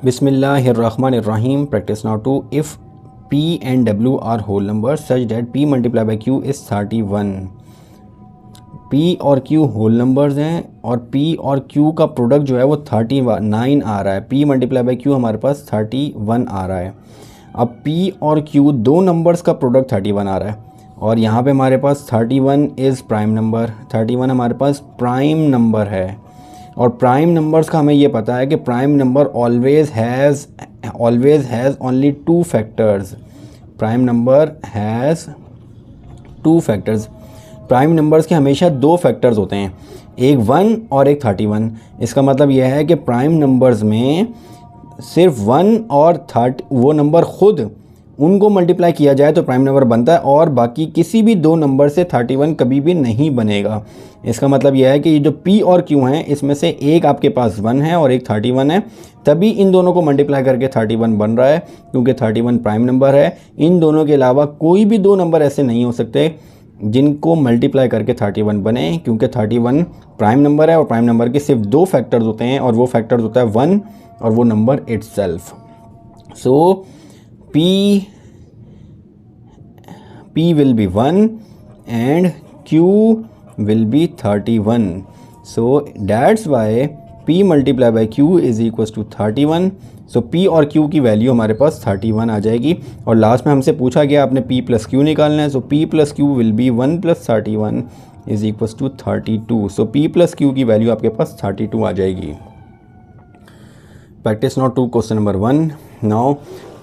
Bismillahirrahmanirrahim. Practice now 2. If P and W are whole numbers such that P multiplied by Q is 31. P और Q whole numbers हैं और P और Q का product जो है वो 39 आ रहा है. P मल्टीप्लाई बाई Q हमारे पास 31 आ रहा है. अब P और Q दो नंबर्स का प्रोडक्ट 31 आ रहा है और यहाँ पे हमारे पास 31 इज़ प्राइम नंबर. 31 हमारे पास प्राइम नंबर है और प्राइम नंबर्स का हमें ये पता है कि prime number always has only two factors. Prime number has two factors. Prime numbers के हमेशा दो फैक्टर्स होते हैं, एक 1 और एक 31. इसका मतलब यह है कि प्राइम नंबर्स में सिर्फ 1 और 30 वो नंबर खुद उनको मल्टीप्लाई किया जाए तो प्राइम नंबर बनता है और बाकी किसी भी दो नंबर से 31 कभी भी नहीं बनेगा. इसका मतलब यह है कि ये जो P और Q हैं इसमें से एक आपके पास 1 है और एक 31 है, तभी इन दोनों को मल्टीप्लाई करके 31 बन रहा है क्योंकि 31 प्राइम नंबर है. इन दोनों के अलावा कोई भी दो नंबर ऐसे नहीं हो सकते जिनको मल्टीप्लाई करके 31 बने क्योंकि 31 प्राइम नंबर है और प्राइम नंबर के सिर्फ दो फैक्टर्स होते हैं और वो फैक्टर्स होता है 1 और वो number itself. So P will be 1 and Q will be 31. So that's why P multiplied by Q is equals to 31. So P और Q की वैल्यू हमारे पास 31 आ जाएगी और लास्ट में हमसे पूछा गया आपने P प्लस Q निकालना है. So P plus Q will be 1 plus 31 is equals to 32. So P plus Q की वैल्यू आपके पास 32 आ जाएगी. Practice now 2 question number 1. Now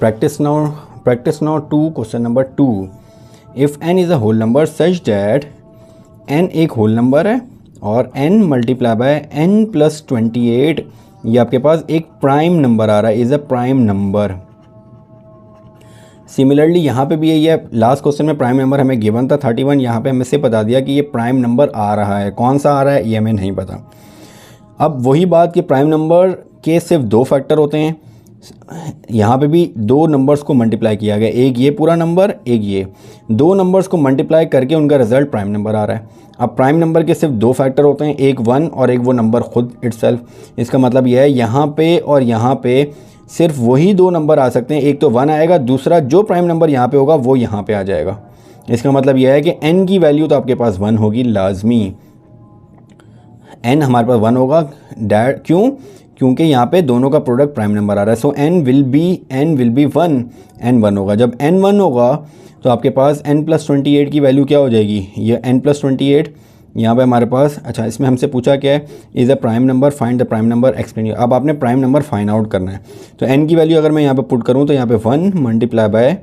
practice now 2 question number 2. If n is a whole number such that n एक whole number है और n multiply by n plus 28 ये आपके पास एक prime number आ रहा है, is a prime number. Similarly यहाँ पे भी यही है. लास्ट क्वेश्चन में प्राइम नंबर हमें गिवन था 31, यहाँ पे हमें से बता दिया कि ये प्राइम नंबर आ रहा है. कौन सा आ रहा है ये हमें नहीं पता. अब वही बात कि प्राइम नंबर के सिर्फ दो फैक्टर होते हैं. यहाँ पे भी दो नंबर्स को मल्टीप्लाई किया गया, एक ये पूरा नंबर एक ये. दो नंबर्स को मल्टीप्लाई करके उनका रिजल्ट प्राइम नंबर आ रहा है. अब प्राइम नंबर के सिर्फ दो फैक्टर होते हैं, एक 1 और एक वो नंबर खुद इटसेल्फ. इसका मतलब यह है यहाँ पे और यहाँ पे सिर्फ वही दो नंबर आ सकते हैं. एक तो 1 आएगा, दूसरा जो प्राइम नंबर यहाँ पे होगा वो यहाँ पे आ जाएगा. इसका मतलब यह है कि n की वैल्यू तो आपके पास 1 होगी लाजमी. n हमारे पास 1 होगा. क्यों? क्योंकि यहाँ पे दोनों का प्रोडक्ट प्राइम नंबर आ रहा है. सो n विल बी 1. n 1 होगा. जब n 1 होगा तो आपके पास n प्लस 28 की वैल्यू क्या हो जाएगी? ये n प्लस 28 यहाँ पे हमारे पास. अच्छा, इसमें हमसे पूछा क्या है? Is a prime number, find the prime number, explain. अब आपने प्राइम नंबर फाइंड आउट करना है. तो n की वैल्यू अगर मैं यहाँ पे पुट करूँ तो यहाँ पे 1 multiply by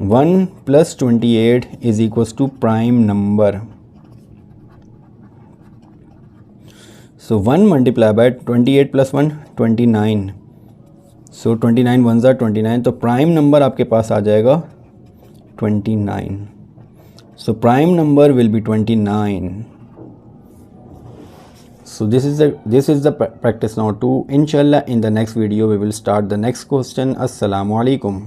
1 plus 28 is equals to prime number. So 1 multiplied by 28 plus 1 29. So 29 1s are 29. तो प्राइम नंबर आपके पास आ जाएगा 29. So prime number will be 29. So this is the practice now 2. Inshallah in the next video we will start the next question. Assalamu alaikum.